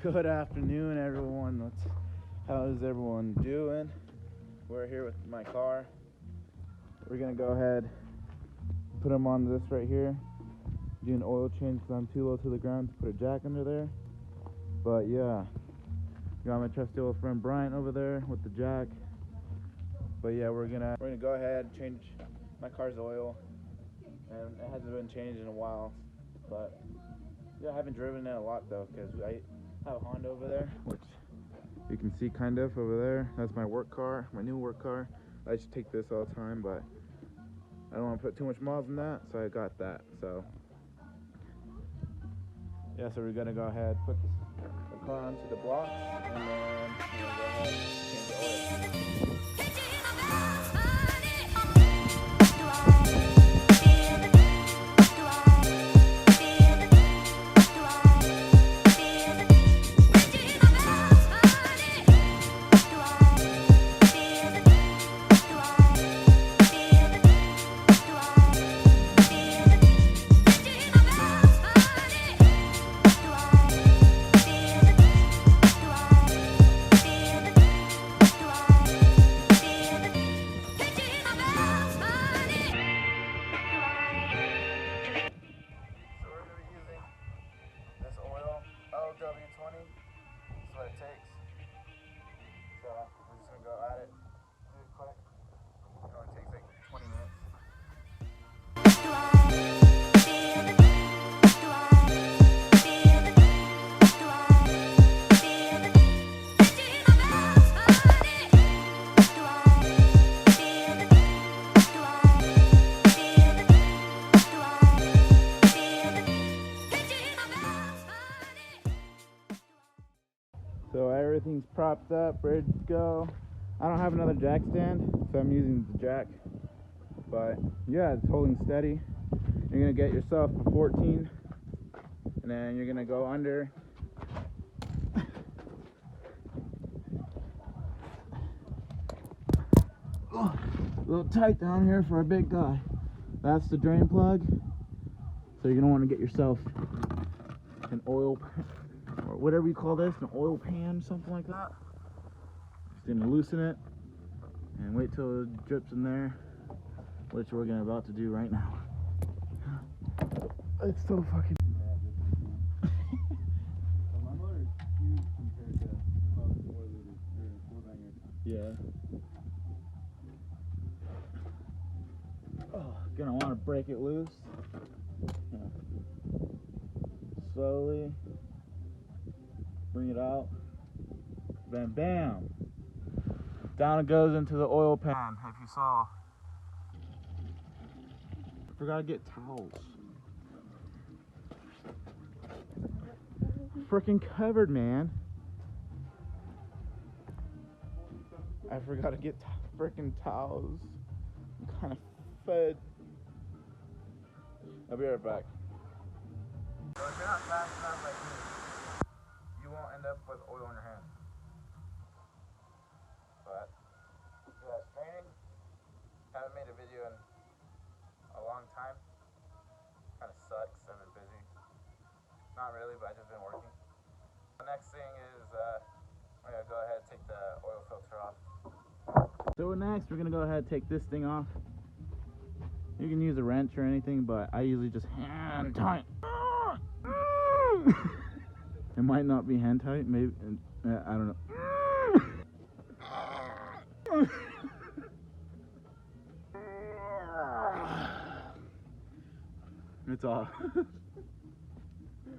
Good afternoon, everyone. How is everyone doing? We're here with my car. We're gonna go ahead, put them on this right here. Do an oil change because I'm too low to the ground to put a jack under there. But yeah, got my trusty old friend Bryant over there with the jack. But yeah, we're gonna go ahead change my car's oil, and it hasn't been changed in a while. But yeah, I haven't driven it a lot though because I have a Honda over there, which you can see kind of over there. That's my work car, my new work car. I just take this all the time, but I don't want to put too much miles in that, so I got that. So yeah, so we're gonna go ahead, put the car onto the blocks, and then we're gonna go ahead and change the oil. LW20, that's what it takes. So we're just gonna go at it, do it quick. It only takes like 20 minutes. So everything's propped up, ready to go. I don't have another jack stand, so I'm using the jack. But yeah, it's holding steady. You're gonna get yourself a 14, and then you're gonna go under. Oh, a little tight down here for a big guy. That's the drain plug. So you're gonna want to get yourself an oil, or whatever you call this, an oil pan, something like that. Just gonna loosen it and wait till it drips in there, which we're about to do right now. It's so fucking. My motor is huge compared to most 4-liter or 4-banger. Yeah. Oh, gonna want to break it loose. Yeah. Slowly bring it out. Bam, bam. Down it goes into the oil pan. If you saw, I forgot to get towels. Freaking covered, man. I forgot to get freaking towels. I'm kind of fed. I'll be right back. So if you're not fast enough like me, you won't end up with oil on your hands. But yeah, it's training. Haven't made a video in a long time. Kind of sucks. I've been busy. Not really, but I've just been working. The next thing is we're gonna go ahead and take the oil filter off. So next, we're gonna go ahead and take this thing off. You can use a wrench or anything, but I usually just hand tight. It might not be hand tight, maybe. I don't know. It's off. Then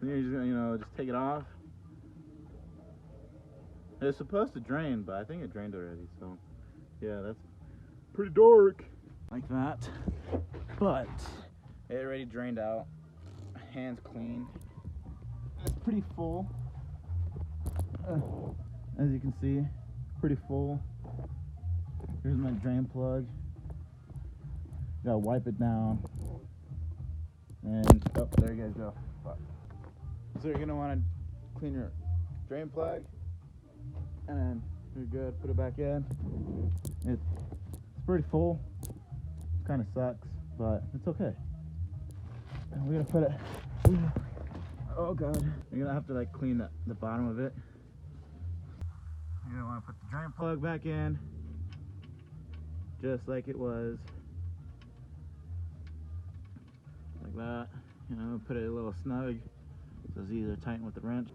you're just gonna, just take it off. It's supposed to drain, but I think it drained already. So, yeah, that's pretty dark. Like that. But it already drained out. Hands clean. It's pretty full. As you can see, pretty full. Here's my drain plug. Gotta wipe it down. And oh, there you guys go. So you're gonna want to clean your drain plug, and then you're good. Put it back in. It's pretty full. Kind of sucks, but it's okay. And we're gonna put it. Oh god. You're gonna have to like clean the bottom of it. You're gonna want to put the drain plug back in, just like it was. Like that. You know, put it a little snug so it's easier to tighten with the wrench.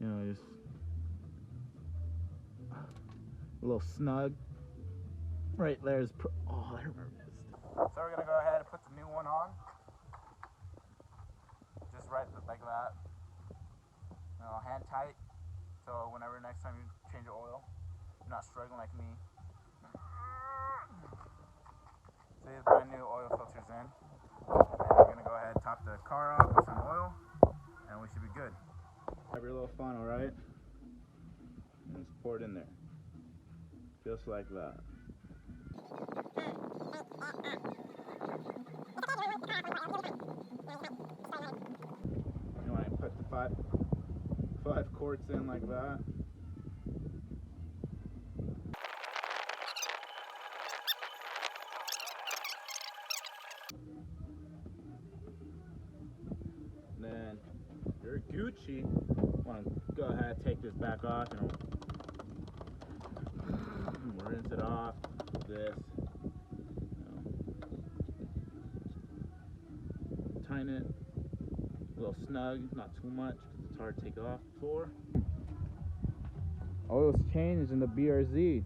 You know, just a little snug. Right there's oh, I remember this. So we're gonna go ahead and put the new one on. Just right like that. You know, hand tight. So whenever next time you change your oil, you're not struggling like me. See, the brand new oil filters in. And we're gonna go ahead and top the car off with some oil, and we should be good. Have your little funnel, right? And just pour it in there. Just like that. You want to put the five quarts in like that. Then you're Gucci. Want to go ahead and take this back off and rinse it off. This. Tighten it. A little snug, not too much because it's hard to take off before. Oil's changed in the BRZ.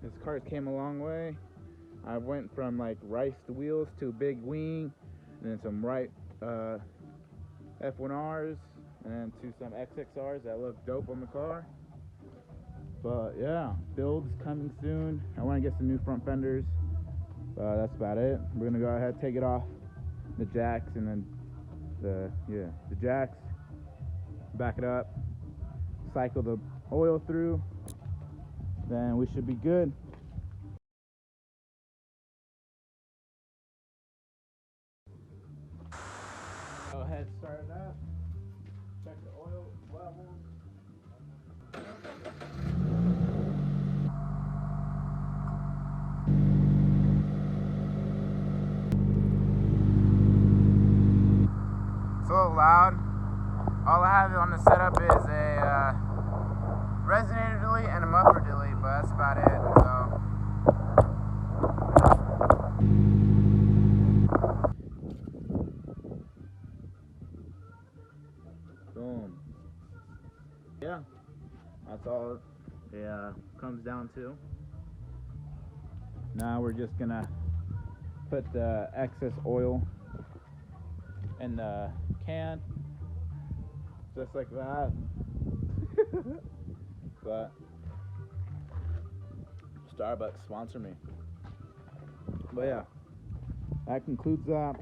This car came a long way. I went from like riced wheels to big wing, and then some F1Rs, and then to some XXRs that look dope on the car. But yeah, build's coming soon. I want to get some new front fenders. That's about it. We're gonna go ahead and take it off the jacks, and then the jacks, back it up, cycle the oil through, then we should be good. Go ahead, start it up, check the oil levels. It's a little loud. All I have on the setup is a resonator delete and a muffler delete, but that's about it. So boom. Yeah, that's all it comes down to. Now we're just gonna put the excess oil in the can, just like that. But Starbucks sponsor me. But yeah, that concludes that.